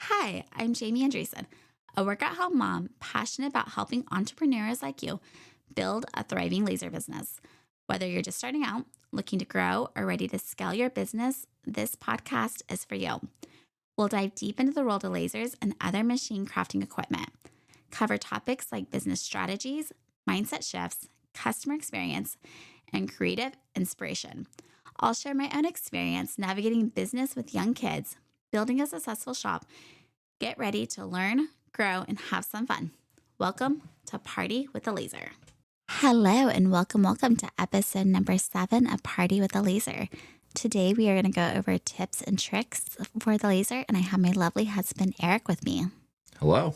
Hi, I'm Jamie Andreessen, a work at home mom passionate about helping entrepreneurs like you build a thriving laser business. Whether you're just starting out, looking to grow, or ready to scale your business, this podcast is for you. We'll dive deep into the world of lasers and other machine crafting equipment, cover topics like business strategies, mindset shifts, customer experience, and creative inspiration. I'll share my own experience navigating business with young kids, building a successful shop. Get ready to learn, grow, and have some fun. Welcome to Party with a Laser. Hello, and welcome to episode number 7 of Party with a Laser. Today, we are going to go over tips and tricks for the laser, and I have my lovely husband, Eric, with me. Hello.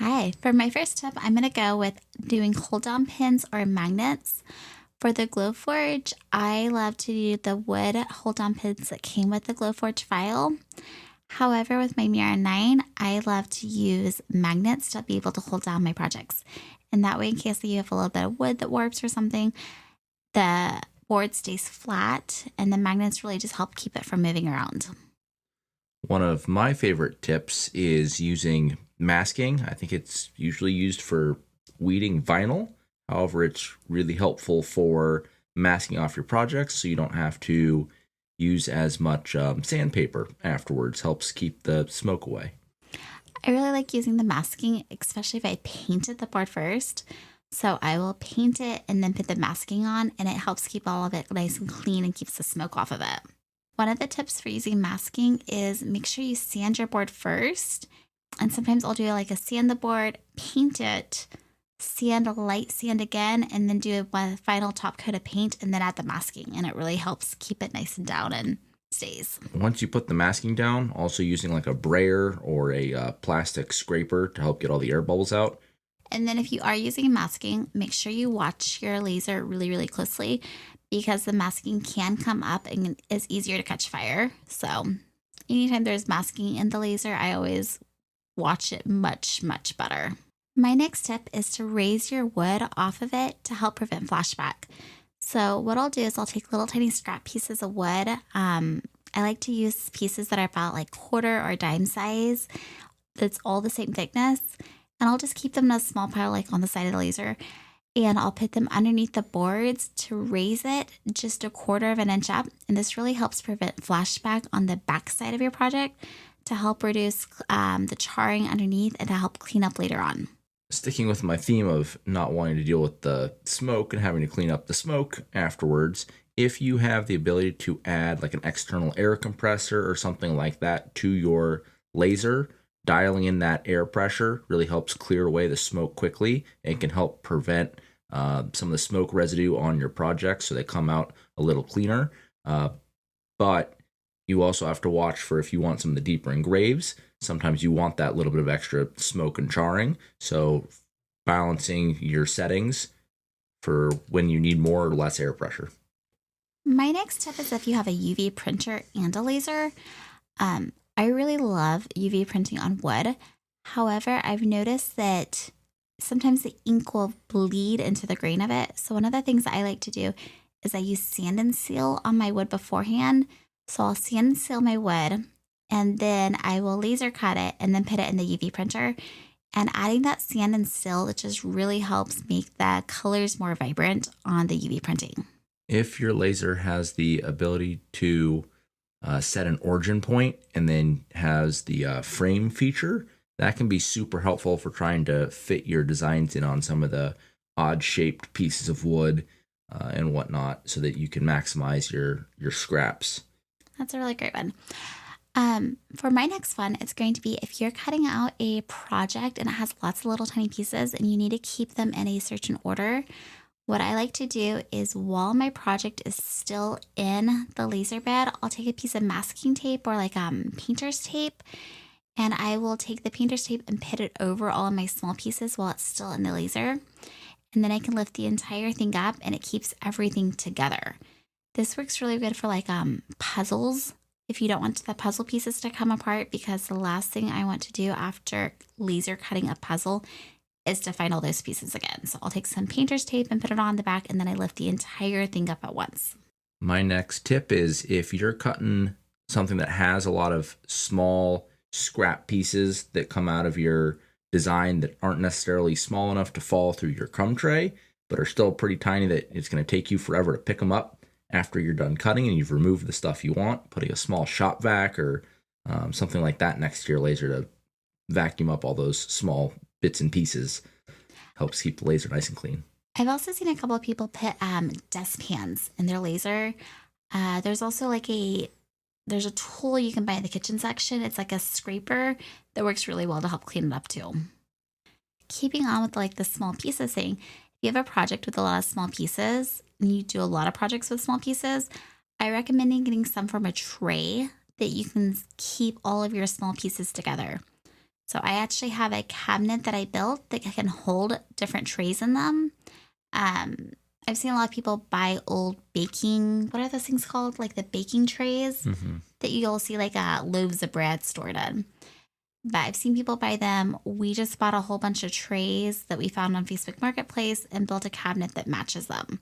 Hi. For my first tip, I'm going to go with doing hold-on pins or magnets. For the Glowforge, I love to do the wood hold-on pins that came with the Glowforge file. However, with my Mira 9, I love to use magnets to be able to hold down my projects. And that way, in case you have a little bit of wood that warps or something, the board stays flat and the magnets really just help keep it from moving around. One of my favorite tips is using masking. I think it's usually used for weeding vinyl. However, it's really helpful for masking off your projects so you don't have to use as much sandpaper afterwards. Helps keep the smoke away. I really like using the masking, especially if I painted the board first. So I will paint it and then put the masking on, and it helps keep all of it nice and clean and keeps the smoke off of it. One of the tips for using masking is make sure you sand your board first. And sometimes I'll do like a sand the board, paint it, sand a light sand again, and then do a final top coat of paint and then add the masking. And it really helps keep it nice and down and stays. Once you put the masking down, also using like a brayer or a plastic scraper to help get all the air bubbles out. And then if you are using masking, make sure you watch your laser really, really closely because the masking can come up and is easier to catch fire. So anytime there's masking in the laser, I always watch it much, much better. My next tip is to raise your wood off of it to help prevent flashback. So what I'll do is I'll take little tiny scrap pieces of wood. I like to use pieces that are about like quarter or dime size. That's all the same thickness. And I'll just keep them in a small pile like on the side of the laser. And I'll put them underneath the boards to raise it just a quarter of an inch up. And this really helps prevent flashback on the back side of your project to help reduce the charring underneath and to help clean up later on. Sticking with my theme of not wanting to deal with the smoke and having to clean up the smoke afterwards, if you have the ability to add like an external air compressor or something like that to your laser, dialing in that air pressure really helps clear away the smoke quickly and can help prevent some of the smoke residue on your project so they come out a little cleaner. But you also have to watch for if you want some of the deeper engraves. Sometimes you want that little bit of extra smoke and charring. So balancing your settings for when you need more or less air pressure. My next tip is if you have a UV printer and a laser. I really love UV printing on wood. However, I've noticed that sometimes the ink will bleed into the grain of it. So one of the things that I like to do is I use sand and seal on my wood beforehand. So I'll sand and seal my wood, and then I will laser cut it and then put it in the UV printer. And adding that sand and seal, it just really helps make the colors more vibrant on the UV printing. If your laser has the ability to set an origin point and then has the frame feature, that can be super helpful for trying to fit your designs in on some of the odd shaped pieces of wood and whatnot so that you can maximize your scraps. That's a really great one. For my next one, it's going to be if you're cutting out a project and it has lots of little tiny pieces and you need to keep them in a certain order, what I like to do is while my project is still in the laser bed, I'll take a piece of masking tape or like painter's tape, and I will take the painter's tape and put it over all of my small pieces while it's still in the laser. And then I can lift the entire thing up and it keeps everything together. This works really good for like puzzles. If you don't want the puzzle pieces to come apart, because the last thing I want to do after laser cutting a puzzle is to find all those pieces again. So I'll take some painter's tape and put it on the back, and then I lift the entire thing up at once. My next tip is if you're cutting something that has a lot of small scrap pieces that come out of your design that aren't necessarily small enough to fall through your crumb tray, but are still pretty tiny that it's going to take you forever to pick them up after you're done cutting and you've removed the stuff you want, putting a small shop vac or something like that next to your laser to vacuum up all those small bits and pieces helps keep the laser nice and clean. I've also seen a couple of people put dustpans in their laser. There's also there's a tool you can buy in the kitchen section. It's like a scraper that works really well to help clean it up too. Keeping on with like the small pieces thing, if you have a project with a lot of small pieces and you do a lot of projects with small pieces, I recommend getting some from a tray that you can keep all of your small pieces together. So I actually have a cabinet that I built that can hold different trays in them. I've seen a lot of people buy old baking, what are those things called? Like the baking trays that you'll see like loaves of bread stored in. But I've seen people buy them. We just bought a whole bunch of trays that we found on Facebook Marketplace and built a cabinet that matches them.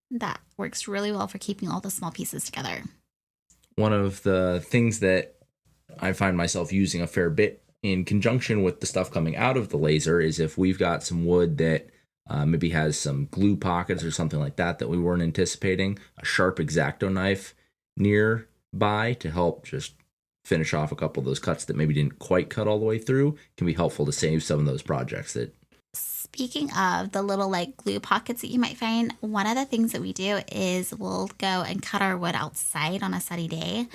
That works really well for keeping all the small pieces together. One of the things that I find myself using a fair bit in conjunction with the stuff coming out of the laser is if we've got some wood that maybe has some glue pockets or something like that we weren't anticipating, a sharp X-Acto knife nearby to help just finish off a couple of those cuts that maybe didn't quite cut all the way through can be helpful to save some of those projects. Speaking of the little like glue pockets that you might find, one of the things that we do is we'll go and cut our wood outside on a sunny day.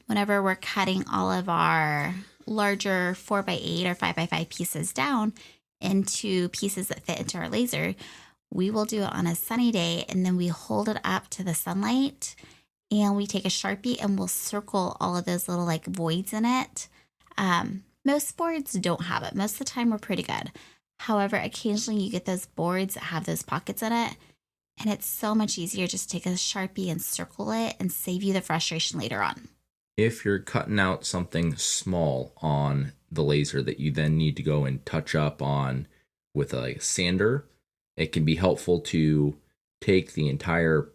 Whenever we're cutting all of our larger 4x8 or 5x5 pieces down into pieces that fit into our laser, we will do it on a sunny day, and then we hold it up to the sunlight and we take a Sharpie and we'll circle all of those little like voids in it. Most boards don't have it. Most of the time we're pretty good. However, occasionally you get those boards that have those pockets in it, and it's so much easier just to take a Sharpie and circle it and save you the frustration later on. If you're cutting out something small on the laser that you then need to go and touch up on with a sander, it can be helpful to take the entire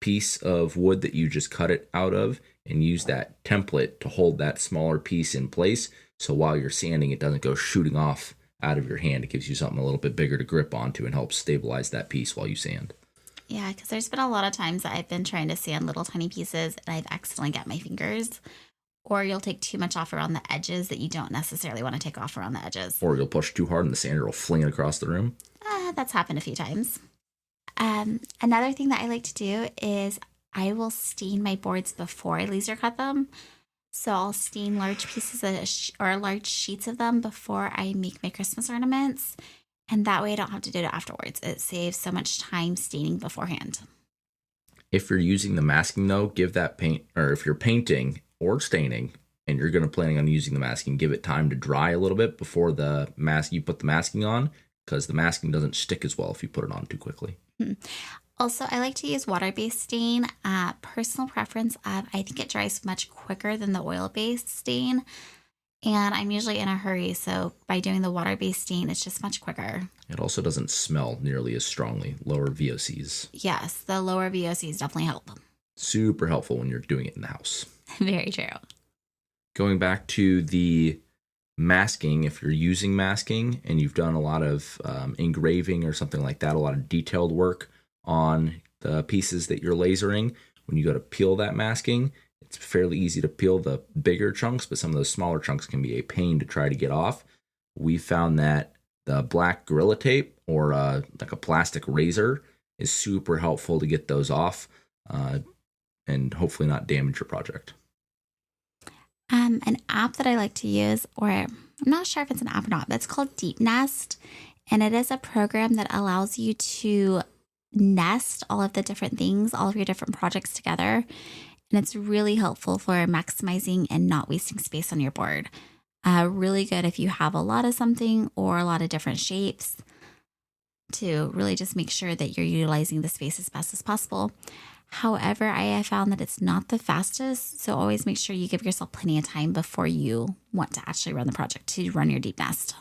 piece of wood that you just cut it out of and use that template to hold that smaller piece in place. So while you're sanding, it doesn't go shooting off out of your hand. It gives you something a little bit bigger to grip onto and helps stabilize that piece while you sand. Yeah, because there's been a lot of times that I've been trying to sand little tiny pieces and I've accidentally got my fingers. Or you'll take too much off around the edges that you don't necessarily want to take off around the edges. Or you'll push too hard and the sander will fling it across the room. That's happened a few times. Another thing that I like to do is I will stain my boards before I laser cut them. So I'll stain large pieces or large sheets of them before I make my Christmas ornaments. And that way I don't have to do it afterwards. It saves so much time staining beforehand. If you're using the masking though, give that paint, or if you're painting or staining and you're going to planning on using the masking, give it time to dry a little bit before you put the masking on, because the masking doesn't stick as well if you put it on too quickly. Also, I like to use water-based stain. Personal preference of, I think it dries much quicker than the oil-based stain. And I'm usually in a hurry, so by doing the water-based stain, it's just much quicker. It also doesn't smell nearly as strongly. Lower VOCs. Yes, the lower VOCs definitely help. Super helpful when you're doing it in the house. Very true. Going back to the masking, if you're using masking and you've done a lot of engraving or something like that, a lot of detailed work on the pieces that you're lasering, when you go to peel that masking, it's fairly easy to peel the bigger chunks, but some of those smaller chunks can be a pain to try to get off. We found that the black Gorilla Tape or like a plastic razor is super helpful to get those off and hopefully not damage your project. An app that I like to use, or I'm not sure if it's an app or not, but it's called Deep Nest. And it is a program that allows you to nest all of the different things, all of your different projects together. And it's really helpful for maximizing and not wasting space on your board. Really good if you have a lot of something or a lot of different shapes, to really just make sure that you're utilizing the space as best as possible. However, I have found that it's not the fastest, so always make sure you give yourself plenty of time before you want to actually run the project to run your Deep Nest.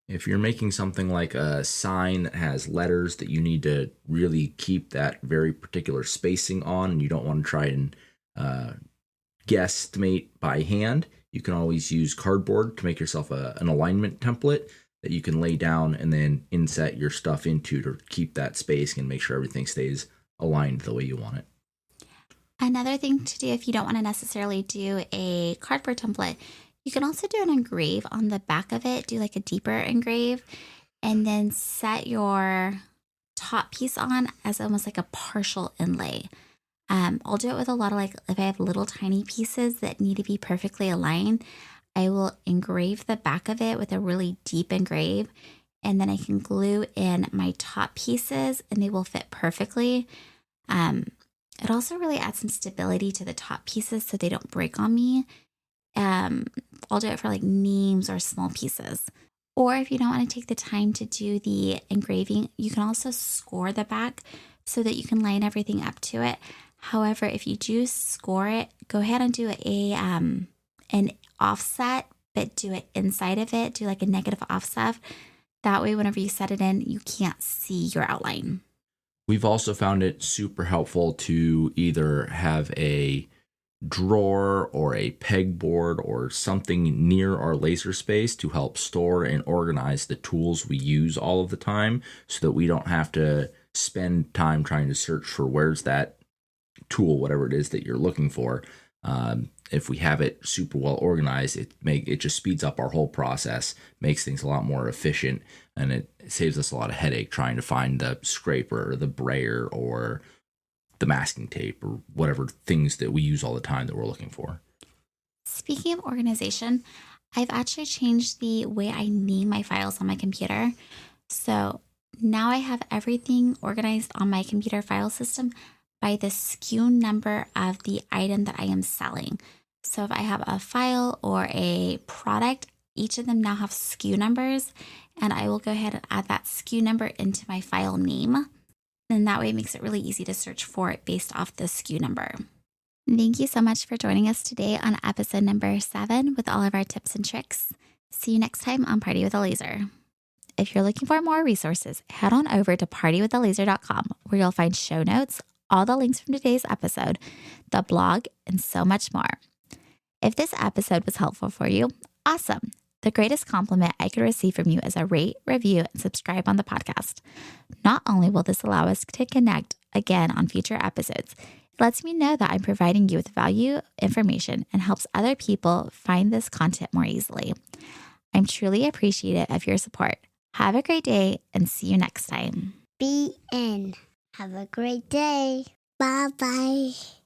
If you're making something like a sign that has letters that you need to really keep that very particular spacing on, and you don't want to try and guesstimate by hand, You can always use cardboard to make yourself an alignment template that you can lay down and then inset your stuff into to keep that space and make sure everything stays aligned the way you want it. Another thing to do if you don't want to necessarily do a cardboard template, you can also do an engrave on the back of it, do like a deeper engrave, and then set your top piece on as almost like a partial inlay. I'll do it with a lot of like, if I have little tiny pieces that need to be perfectly aligned, I will engrave the back of it with a really deep engrave, and then I can glue in my top pieces and they will fit perfectly. It also really adds some stability to the top pieces so they don't break on me. I'll do it for like names or small pieces. Or if you don't want to take the time to do the engraving, you can also score the back so that you can line everything up to it. However, if you do score it, go ahead and do an offset, but do it inside of it. Do like a negative offset. That way, whenever you set it in, you can't see your outline. We've also found it super helpful to either have a drawer or a pegboard or something near our laser space to help store and organize the tools we use all of the time so that we don't have to spend time trying to search for where's that tool, whatever it is that you're looking for. If we have it super well organized, it just speeds up our whole process, makes things a lot more efficient, and it saves us a lot of headache trying to find the scraper or the brayer or the masking tape or whatever things that we use all the time that we're looking for. Speaking of organization, I've actually changed the way I name my files on my computer. So now I have everything organized on my computer file system by the SKU number of the item that I am selling. So if I have a file or a product, each of them now have SKU numbers, and I will go ahead and add that SKU number into my file name. And that way it makes it really easy to search for it based off the SKU number. Thank you so much for joining us today on episode number 7 with all of our tips and tricks. See you next time on Party with a Laser. If you're looking for more resources, head on over to partywithalaser.com where you'll find show notes, all the links from today's episode, the blog, and so much more. If this episode was helpful for you, awesome. The greatest compliment I could receive from you is a rate, review, and subscribe on the podcast. Not only will this allow us to connect again on future episodes, it lets me know that I'm providing you with value, information, and helps other people find this content more easily. I'm truly appreciative of your support. Have a great day and see you next time. BN. Have a great day. Bye-bye.